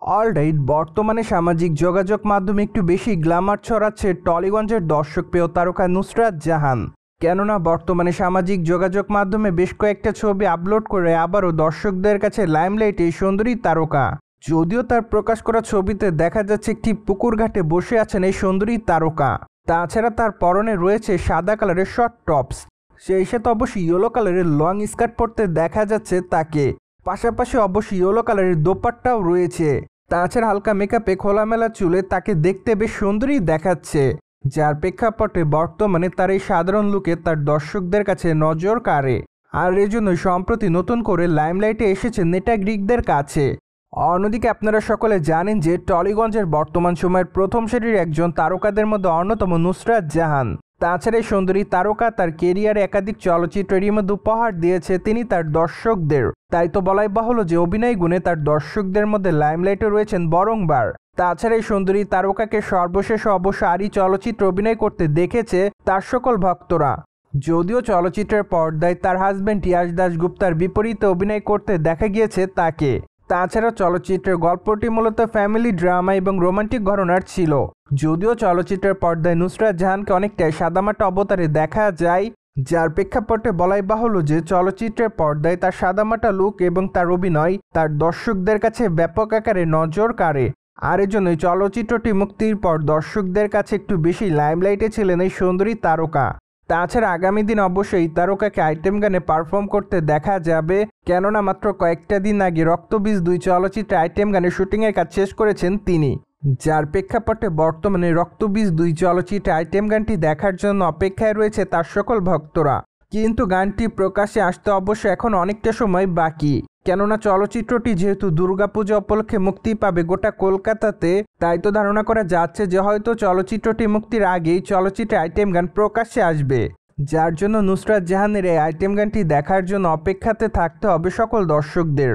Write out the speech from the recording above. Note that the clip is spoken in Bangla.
অলরাইট, বর্তমানে সামাজিক যোগাযোগ মাধ্যমে একটু বেশি গ্ল্যামার ছড়াচ্ছে টলিগঞ্জের দর্শকপ্রিয় তারকা নুসরাত জাহান। কেননা বর্তমানে সামাজিক যোগাযোগ মাধ্যমে বেশ কয়েকটা ছবি আপলোড করে আবারও দর্শকদের কাছে লাইমলাইটে এই সুন্দরী তারকা। যদিও তার প্রকাশ করা ছবিতে দেখা যাচ্ছে একটি পুকুর ঘাটে বসে আছেন এই সুন্দরী তারকা। তাছাড়া তার পরনে রয়েছে সাদা কালারের শর্ট টপস, সেই সাথে অবশ্যই ইয়েলো কালারের লং স্কার্ট পরতে দেখা যাচ্ছে তাকে। পাশাপাশি অবশ্যই ইয়েলো কালারের দোপাট্টাও রয়েছে। তাছাড়া হালকা মেকআপে খোলামেলা চুলে তাকে দেখতে বেশ সুন্দরী দেখাচ্ছে, যার প্রেক্ষাপটে বর্তমানে তার এই সাধারণ লুকে তার দর্শকদের কাছে নজর কাড়ে। আর এজন্যই সম্প্রতি নতুন করে লাইমলাইটে এসেছে নেটাগ্রিকদের কাছে। অন্যদিকে আপনারা সকলে জানেন যে টলিগঞ্জের বর্তমান সময়ের প্রথম সারির একজন তারকাদের মধ্যে অন্যতম নুসরাত জাহান। তাছাড়া এই সুন্দরী তারকা তার কেরিয়ারে একাধিক চলচ্চিত্রের মধ্যে উপহার দিয়েছে তিনি তার দর্শকদের। তাই তো বলাই বাহুল্য যে অভিনয় গুণে তার দর্শকদের মধ্যে লাইমলাইটে রয়েছেন বরংবার। তাছাড়া এই সুন্দরী তারকাকে সর্বশেষ অবশ্য আরই চলচ্চিত্র অভিনয় করতে দেখেছে তার সকল ভক্তরা। যদিও চলচ্চিত্রের পর্দায় তার হাজব্যান্ড ইয়াশ দাশগুপ্তার বিপরীতে অভিনয় করতে দেখা গিয়েছে তাকে। তাছাড়া চলচ্চিত্রের গল্পটি মূলত ফ্যামিলি ড্রামা এবং রোমান্টিক ঘরানার ছিল। যদিও চলচ্চিত্রের পর্দায় নুসরাত জাহানকে অনেকটাই সাদামাটা অবতারে দেখা যায়, যার প্রেক্ষাপটে বলাই বাহুল্য যে চলচ্চিত্রের পর্দায় তার সাদামাটা লুক এবং তার অভিনয় তার দর্শকদের কাছে ব্যাপক আকারে নজর কাড়ে। আর এজন্যই চলচ্চিত্রটি মুক্তির পর দর্শকদের কাছে একটু বেশি লাইমলাইটে ছিলেন এই সুন্দরী তারকা। তাছাড়া আগামী দিন অবশ্যই তারকাকে আইটেম গানে পারফর্ম করতে দেখা যাবে, কেননা মাত্র কয়েকটা দিন আগে রক্তবীজ 2 চলচ্চিত্রে আইটেম গানের শুটিংয়ের কাজ শেষ করেছেন তিনি। যার প্রেক্ষাপটে বর্তমানে রক্তবীজ 2 চলচ্চিত্রে আইটেম গানটি দেখার জন্য অপেক্ষায় রয়েছে তার সকল ভক্তরা। কিন্তু গানটি প্রকাশে আসতে অবশ্য এখন অনেকটা সময় বাকি, কেননা চলচ্চিত্রটি যেহেতু দুর্গাপূজা উপলক্ষে মুক্তি পাবে গোটা কলকাতাতে, তাই তো ধারণা করা যাচ্ছে যে হয়তো চলচ্চিত্রটি মুক্তির আগেই চলচ্চিত্রে আইটেম গান প্রকাশ্যে আসবে। যার জন্য নুসরাত জাহানের এই আইটেম গানটি দেখার জন্য অপেক্ষাতে থাকতে হবে সকল দর্শকদের।